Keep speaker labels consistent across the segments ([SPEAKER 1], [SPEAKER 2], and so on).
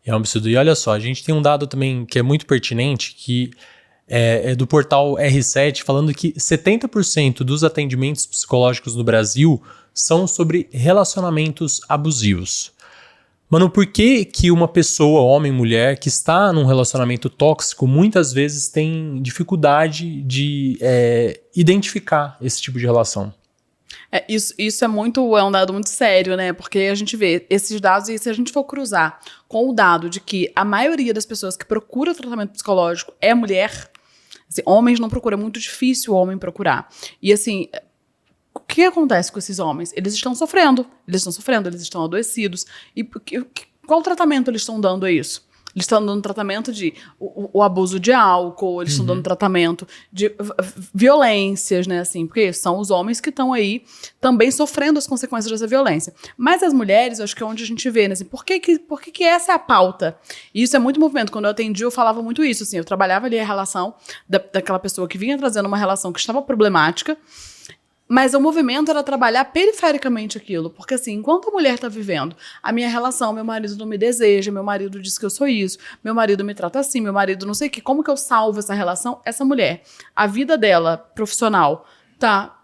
[SPEAKER 1] É um absurdo. E olha só, a gente tem um dado também que é muito pertinente, que é do portal R7, falando que 70% dos atendimentos psicológicos no Brasil são sobre relacionamentos abusivos. Mano, por que que uma pessoa, homem, mulher, que está num relacionamento tóxico, muitas vezes tem dificuldade de identificar esse tipo de relação?
[SPEAKER 2] Isso é um dado muito sério, né? Porque a gente vê esses dados, e se a gente for cruzar com o dado de que a maioria das pessoas que procura tratamento psicológico é mulher, assim, homens não procuram, é muito difícil o homem procurar. E assim, o que acontece com esses homens? Eles estão sofrendo, eles estão adoecidos. E qual tratamento eles estão dando a isso? Eles estão dando tratamento de o abuso de álcool, eles estão dando tratamento de violências, né, assim, porque são os homens que estão aí também sofrendo as consequências dessa violência. Mas as mulheres, eu acho que é onde a gente vê, né, assim, por que essa é a pauta? E isso é muito movimento. Quando eu atendi, eu falava muito isso, assim, eu trabalhava ali a relação daquela pessoa que vinha trazendo uma relação que estava problemática, mas o movimento era trabalhar perifericamente aquilo. Porque assim, enquanto a mulher está vivendo a minha relação, meu marido não me deseja, meu marido diz que eu sou isso, meu marido me trata assim, meu marido não sei o que, como que eu salvo essa relação? Essa mulher, a vida dela profissional tá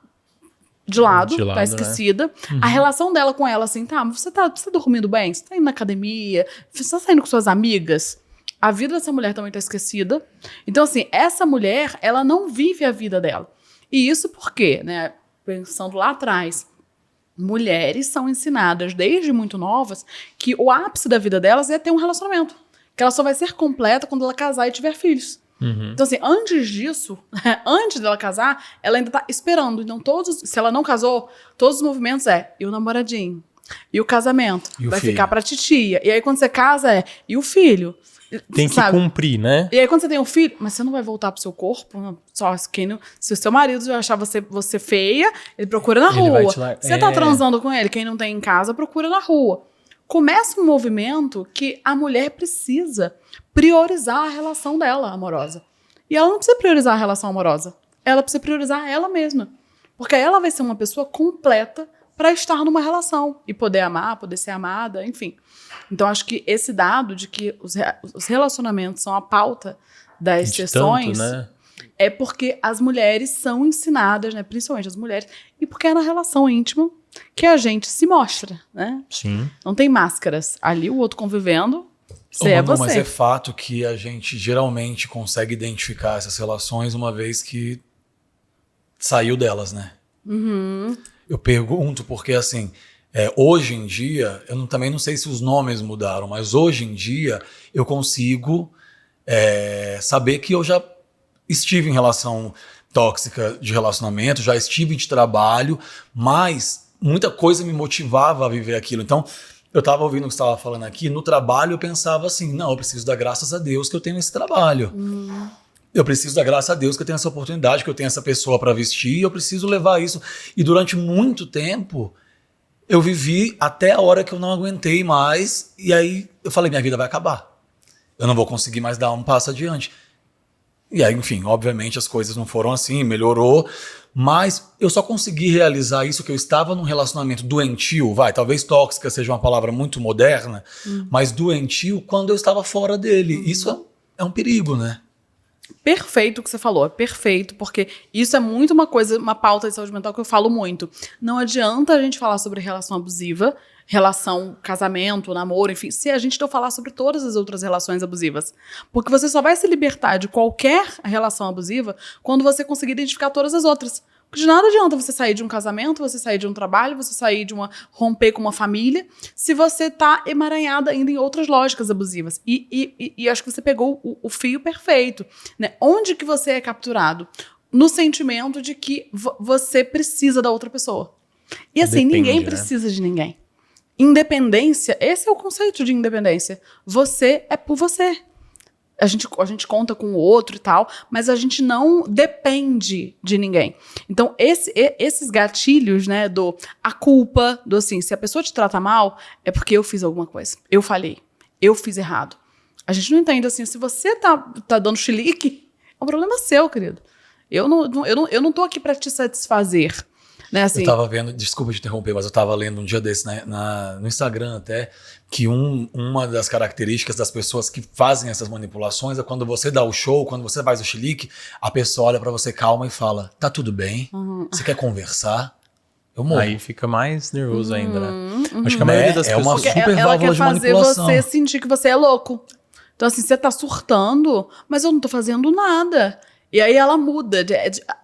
[SPEAKER 2] de lado, tá esquecida. Né? A relação dela com ela, assim, você tá dormindo bem? Você tá indo na academia? Você tá saindo com suas amigas? A vida dessa mulher também tá esquecida. Então assim, essa mulher, ela não vive a vida dela. E isso por quê, né? Pensando lá atrás, mulheres são ensinadas desde muito novas que o ápice da vida delas é ter um relacionamento, que ela só vai ser completa quando ela casar e tiver filhos. Então assim, antes disso, antes dela casar, ela ainda tá esperando. Então se ela não casou, todos os movimentos e o namoradinho, e o casamento, e vai ficar pra titia. E aí quando você casa e o filho.
[SPEAKER 1] Tem que cumprir, né?
[SPEAKER 2] E aí, quando você tem um filho, mas você não vai voltar pro seu corpo? Se o seu marido achar você feia, ele procura na rua. Você tá transando com ele, quem não tem em casa, procura na rua. Começa um movimento que a mulher precisa priorizar a relação dela amorosa. E ela não precisa priorizar a relação amorosa. Ela precisa priorizar ela mesma. Porque ela vai ser uma pessoa completa para estar numa relação e poder amar, poder ser amada, enfim. Então, acho que esse dado de que os relacionamentos são a pauta das sessões, né? É porque as mulheres são ensinadas, né? Principalmente as mulheres, e porque é na relação íntima que a gente se mostra, né?
[SPEAKER 1] Sim.
[SPEAKER 2] Não tem máscaras. Ali o outro convivendo, você.
[SPEAKER 3] Mas é fato que a gente geralmente consegue identificar essas relações uma vez que saiu delas, né? Eu pergunto porque, assim... hoje em dia, também não sei se os nomes mudaram, mas hoje em dia eu consigo saber que eu já estive em relação tóxica de relacionamento, já estive de trabalho, mas muita coisa me motivava a viver aquilo. Então, eu estava ouvindo o que você estava falando aqui, no trabalho eu pensava assim, não, eu preciso dar graças a Deus que eu tenho esse trabalho. Eu preciso dar graças a Deus que eu tenho essa oportunidade, que eu tenho essa pessoa para vestir, eu preciso levar isso. E durante muito tempo... eu vivi até a hora que eu não aguentei mais, e aí eu falei, minha vida vai acabar. Eu não vou conseguir mais dar um passo adiante. E aí, enfim, obviamente as coisas não foram assim, melhorou, mas eu só consegui realizar isso que eu estava num relacionamento doentio, talvez tóxica seja uma palavra muito moderna, mas doentio quando eu estava fora dele. Isso é um perigo, né?
[SPEAKER 2] Perfeito o que você falou, é perfeito, porque isso é muito uma pauta de saúde mental que eu falo muito. Não adianta a gente falar sobre relação abusiva, relação, casamento, namoro, enfim, se a gente não falar sobre todas as outras relações abusivas. Porque você só vai se libertar de qualquer relação abusiva quando você conseguir identificar todas as outras. De nada adianta você sair de um casamento, você sair de um trabalho, você sair de romper com uma família, se você tá emaranhada ainda em outras lógicas abusivas. E acho que você pegou o fio perfeito, né? Onde que você é capturado? No sentimento de que você precisa da outra pessoa. E assim, ninguém precisa de ninguém. Independência, esse é o conceito de independência. Você é por você. A gente conta com o outro e tal, mas a gente não depende de ninguém. Então, esses gatilhos, né, a culpa, assim, se a pessoa te trata mal, é porque eu fiz alguma coisa. Eu falhei. Eu fiz errado. A gente não entende assim, se você tá dando chilique, é um problema seu, querido. Eu não tô aqui para te satisfazer. Né, assim,
[SPEAKER 3] Eu tava vendo, desculpa te interromper, mas eu tava lendo um dia desse no Instagram até, que uma das características das pessoas que fazem essas manipulações é quando você dá o show, quando você faz o chilique, a pessoa olha pra você calma e fala, tá tudo bem? Você quer conversar? Eu morro.
[SPEAKER 1] Aí fica mais nervoso ainda, né? Acho que a maioria das
[SPEAKER 3] É uma
[SPEAKER 1] pessoas...
[SPEAKER 3] super
[SPEAKER 2] ela
[SPEAKER 3] válvula
[SPEAKER 2] quer
[SPEAKER 3] de
[SPEAKER 2] fazer
[SPEAKER 3] manipulação.
[SPEAKER 2] você sentir que você é louco. Então, assim, você tá surtando, mas eu não tô fazendo nada. E aí ela muda.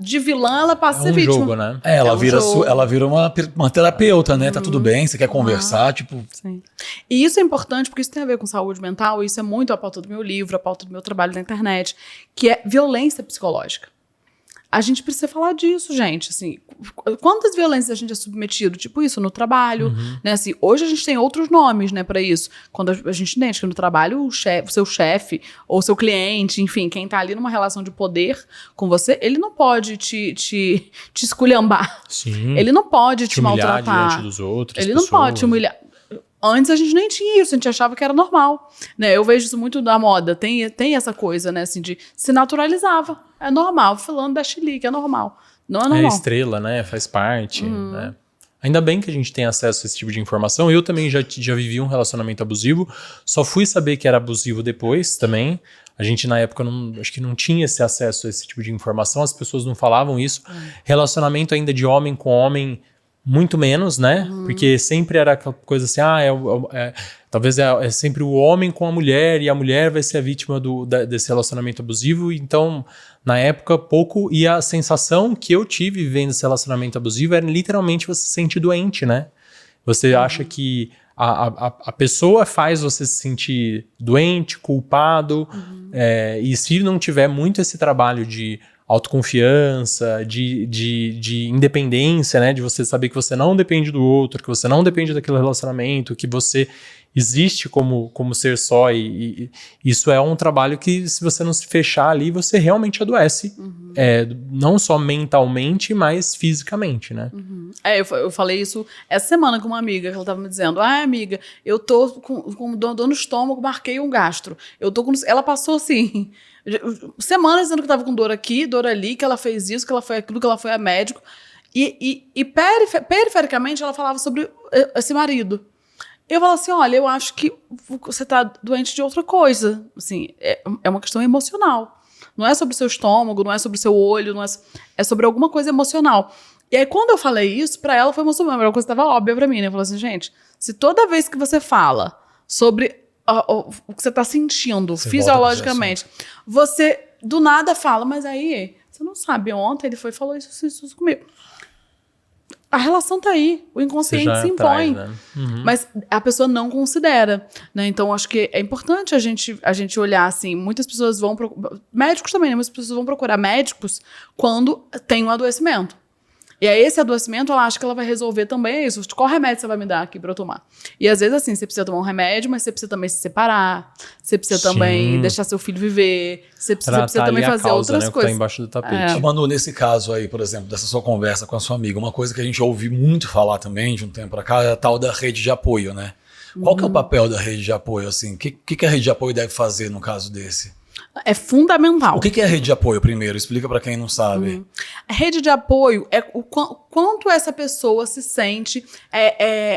[SPEAKER 2] De vilã, ela passa a ser vítima.
[SPEAKER 1] jogo, né?
[SPEAKER 3] Ela
[SPEAKER 2] um
[SPEAKER 3] vira,
[SPEAKER 2] jogo.
[SPEAKER 3] ela vira uma terapeuta, né? Tá tudo bem, você quer conversar, tipo...
[SPEAKER 2] Sim. E isso é importante porque isso tem a ver com saúde mental, e isso é muito a pauta do meu livro, a pauta do meu trabalho na internet, que é violência psicológica. A gente precisa falar disso, gente. Assim, quantas violências a gente é submetido? Tipo isso, no trabalho. Né? Assim, hoje a gente tem outros nomes, né, pra isso. Quando a gente entende que no trabalho o seu chefe ou seu cliente, enfim, quem tá ali numa relação de poder com você, ele não pode te esculhambar.
[SPEAKER 1] Sim.
[SPEAKER 2] Ele não pode te
[SPEAKER 1] humilhar
[SPEAKER 2] maltratar.
[SPEAKER 1] diante dos outros.
[SPEAKER 2] Ele não pode te humilhar. Antes a gente nem tinha isso, a gente achava que era normal, né? Eu vejo isso muito na moda, tem essa coisa, né, assim, de se naturalizava, é normal, falando da chilique, é normal, não é normal.
[SPEAKER 1] É estrela, né? Faz parte, né? Ainda bem que a gente tem acesso a esse tipo de informação. Eu também já vivi um relacionamento abusivo, só fui saber que era abusivo depois também. A gente, na época, acho que não tinha esse acesso a esse tipo de informação, as pessoas não falavam isso. Relacionamento ainda de homem com homem, muito menos, né? Porque sempre era aquela coisa assim, talvez é sempre o homem com a mulher, e a mulher vai ser a vítima desse relacionamento abusivo. Então, na época, pouco, e a sensação que eu tive vivendo esse relacionamento abusivo era literalmente você se sentir doente, né? Você acha que a pessoa faz você se sentir doente, culpado, e se não tiver muito esse trabalho de autoconfiança, de independência, né? De você saber que você não depende do outro, que você não depende daquele relacionamento, que você existe como ser só, e isso é um trabalho que, se você não se fechar ali, você realmente adoece, não só mentalmente, mas fisicamente, né?
[SPEAKER 2] Eu falei isso essa semana com uma amiga, que ela tava me dizendo, amiga, eu tô com dor no estômago, marquei um gastro, ela passou assim... semanas dizendo que tava com dor aqui, dor ali, que ela fez isso, que ela foi aquilo, que ela foi a médico. E perifericamente ela falava sobre esse marido. Eu falava assim, olha, eu acho que você tá doente de outra coisa. Assim, é uma questão emocional. Não é sobre o seu estômago, não é sobre o seu olho, é sobre alguma coisa emocional. E aí, quando eu falei isso, pra ela foi uma coisa que estava óbvia pra mim, né? Eu falei assim, gente, se toda vez que você fala sobre o que você tá sentindo fisiologicamente, você do nada fala, mas aí, você não sabe, ontem ele foi e falou isso comigo. A relação tá aí, o inconsciente se impõe,
[SPEAKER 1] né?
[SPEAKER 2] Mas a pessoa não considera, né? Então, acho que é importante a gente olhar, assim, muitas pessoas vão médicos também, né? Muitas pessoas vão procurar médicos quando tem um adoecimento. E aí, esse adoecimento, ela acha que ela vai resolver também isso. Qual remédio você vai me dar aqui pra eu tomar? E às vezes, assim, você precisa tomar um remédio, mas você precisa também se separar. Você precisa também deixar seu filho viver. Você precisa também fazer outras coisas.
[SPEAKER 1] Que tá embaixo do tapete.
[SPEAKER 3] Manu, nesse caso aí, por exemplo, dessa sua conversa com a sua amiga, uma coisa que a gente ouve muito falar também, de um tempo pra cá, é a tal da rede de apoio, né? Qual que é o papel da rede de apoio, assim? O que a rede de apoio deve fazer no caso desse?
[SPEAKER 2] É fundamental.
[SPEAKER 3] O que é a rede de apoio, primeiro? Explica pra quem não sabe.
[SPEAKER 2] A rede de apoio é o quanto essa pessoa se sente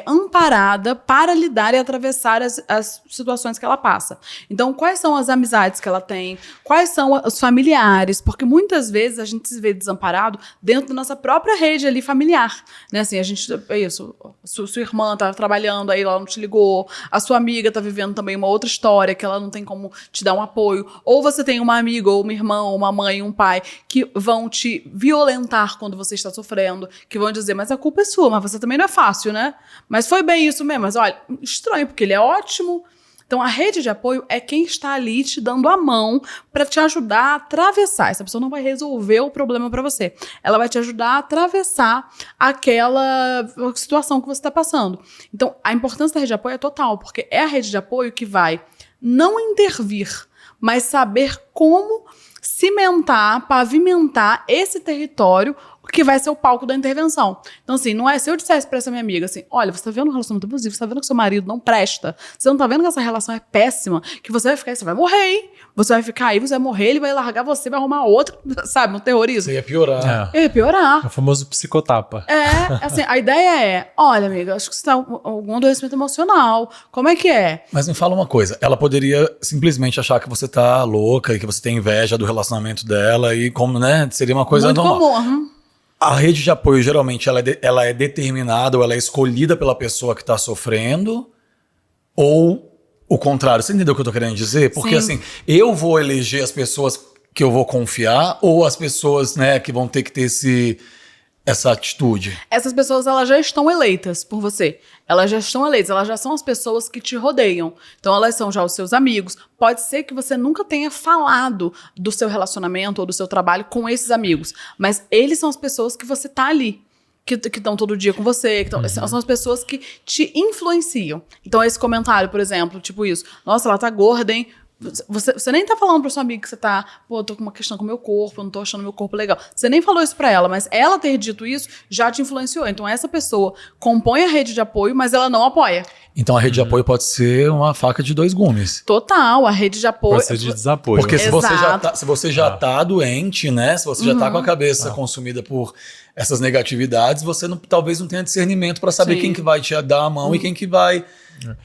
[SPEAKER 2] amparada para lidar e atravessar as situações que ela passa. Então, quais são as amizades que ela tem? Quais são os familiares? Porque muitas vezes a gente se vê desamparado dentro da nossa própria rede ali familiar. Né? Assim, sua irmã tá trabalhando, aí ela não te ligou, a sua amiga tá vivendo também uma outra história que ela não tem como te dar um apoio. Ou você tem uma amiga, ou uma irmã, ou uma mãe, um pai, que vão te violentar quando você está sofrendo, que vão dizer, mas a culpa é sua, mas você também não é fácil, né? Mas foi bem isso mesmo. Mas olha, estranho, porque ele é ótimo. Então, a rede de apoio é quem está ali te dando a mão para te ajudar a atravessar. Essa pessoa não vai resolver o problema para você. Ela vai te ajudar a atravessar aquela situação que você está passando. Então, a importância da rede de apoio é total, porque é a rede de apoio que vai não intervir, mas saber como cimentar, pavimentar esse território que vai ser o palco da intervenção. Então, assim, não é se eu dissesse pra essa minha amiga assim, olha, você tá vendo um relacionamento abusivo, você tá vendo que seu marido não presta, você não tá vendo que essa relação é péssima, que você vai ficar aí, você vai morrer, hein? Você vai ficar aí, você vai morrer, ele vai largar você, vai arrumar outra, sabe, no terrorismo.
[SPEAKER 3] Você ia piorar.
[SPEAKER 2] Eu ia piorar.
[SPEAKER 1] É o famoso psicotapa.
[SPEAKER 2] Assim, a ideia é, olha, amiga, acho que você tá com algum adoecimento emocional, como é que é?
[SPEAKER 3] Mas me fala uma coisa, ela poderia simplesmente achar que você tá louca e que você tem inveja do relacionamento dela e como, né, seria uma coisa
[SPEAKER 2] Muito
[SPEAKER 3] normal.
[SPEAKER 2] comum.
[SPEAKER 3] A rede de apoio, geralmente, ela é determinada ou ela é escolhida pela pessoa que tá sofrendo ou o contrário. Você entendeu o que eu tô querendo dizer? Porque,
[SPEAKER 2] Sim.
[SPEAKER 3] assim, eu vou eleger as pessoas que eu vou confiar ou as pessoas, né, que vão ter que ter essa atitude?
[SPEAKER 2] Essas pessoas, elas já estão eleitas por você. Elas já estão eleitas, elas já são as pessoas que te rodeiam. Então, elas são já os seus amigos. Pode ser que você nunca tenha falado do seu relacionamento ou do seu trabalho com esses amigos, mas eles são as pessoas que você tá ali. Que estão todo dia com você, são as pessoas que te influenciam. Então, esse comentário, por exemplo, tipo isso, nossa, ela tá gorda, hein? Você nem tá falando pra sua amiga que você tá, pô, eu tô com uma questão com o meu corpo, eu não tô achando meu corpo legal. Você nem falou isso pra ela, mas ela ter dito isso já te influenciou. Então, essa pessoa compõe a rede de apoio, mas ela não apoia.
[SPEAKER 3] Então, a rede de apoio pode ser uma faca de dois gumes.
[SPEAKER 2] Total, a rede de apoio...
[SPEAKER 1] Pode ser de desaporo.
[SPEAKER 3] Porque se
[SPEAKER 2] Exato.
[SPEAKER 3] você já tá doente, né? Se você já tá com a cabeça consumida por essas negatividades, você talvez não tenha discernimento para saber
[SPEAKER 2] Sim.
[SPEAKER 3] quem que vai te dar a mão e quem que vai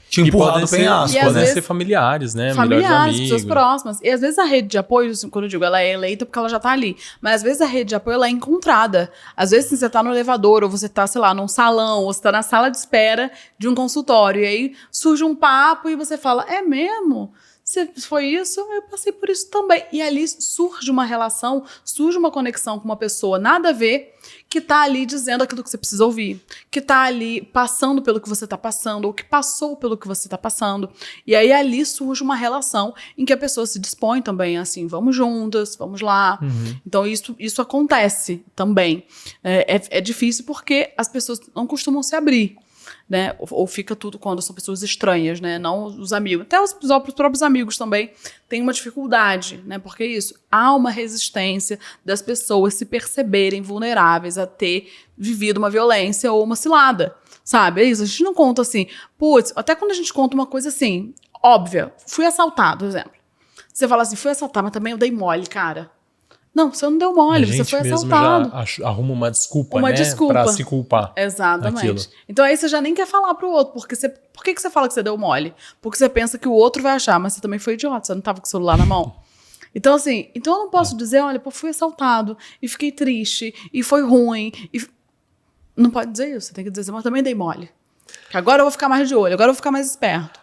[SPEAKER 3] te
[SPEAKER 1] E
[SPEAKER 3] empurrar
[SPEAKER 1] podem
[SPEAKER 3] no
[SPEAKER 1] ser,
[SPEAKER 3] penhasco,
[SPEAKER 2] E às
[SPEAKER 3] né?
[SPEAKER 1] podem
[SPEAKER 2] vezes-
[SPEAKER 1] ser familiares, né?
[SPEAKER 2] Familiares,
[SPEAKER 1] Melhores
[SPEAKER 2] pessoas
[SPEAKER 1] amigos.
[SPEAKER 2] próximas. E às vezes a rede de apoio, quando eu digo ela é eleita porque ela já tá ali, mas às vezes a rede de apoio ela é encontrada. Às vezes você tá no elevador, ou você tá, sei lá, num salão, ou você tá na sala de espera de um consultório, e aí surge um papo e você fala, é mesmo? Você foi isso? Eu passei por isso também. E ali surge uma relação, surge uma conexão com uma pessoa nada a ver, que tá ali dizendo aquilo que você precisa ouvir, que tá ali passando pelo que você tá passando, ou que passou pelo que você tá passando. E aí ali surge uma relação em que a pessoa se dispõe também, assim, vamos juntas, vamos lá. Então isso acontece também. É difícil porque as pessoas não costumam se abrir. Né? Ou fica tudo quando são pessoas estranhas, né? Não os amigos. Até os próprios amigos também têm uma dificuldade, né? Porque isso, há uma resistência das pessoas se perceberem vulneráveis a ter vivido uma violência ou uma cilada, sabe? É isso, a gente não conta assim, putz, até quando a gente conta uma coisa assim, óbvia, fui assaltado, por exemplo. Você fala assim, fui assaltado, mas também eu dei mole, cara. Não, você não deu mole, você foi
[SPEAKER 1] mesmo
[SPEAKER 2] assaltado.
[SPEAKER 1] já arruma uma desculpa,
[SPEAKER 2] Uma
[SPEAKER 1] né?
[SPEAKER 2] desculpa.
[SPEAKER 1] Pra se culpar.
[SPEAKER 2] Exatamente.
[SPEAKER 1] Aquilo.
[SPEAKER 2] Então aí você já nem quer falar pro outro, porque por que você fala que você deu mole? Porque você pensa que o outro vai achar, mas você também foi idiota, você não tava com o celular na mão. Então assim, eu não posso dizer, olha, pô, fui assaltado, e fiquei triste, e foi ruim, não pode dizer isso, você tem que dizer, mas também dei mole. Que agora eu vou ficar mais de olho, agora eu vou ficar mais esperto.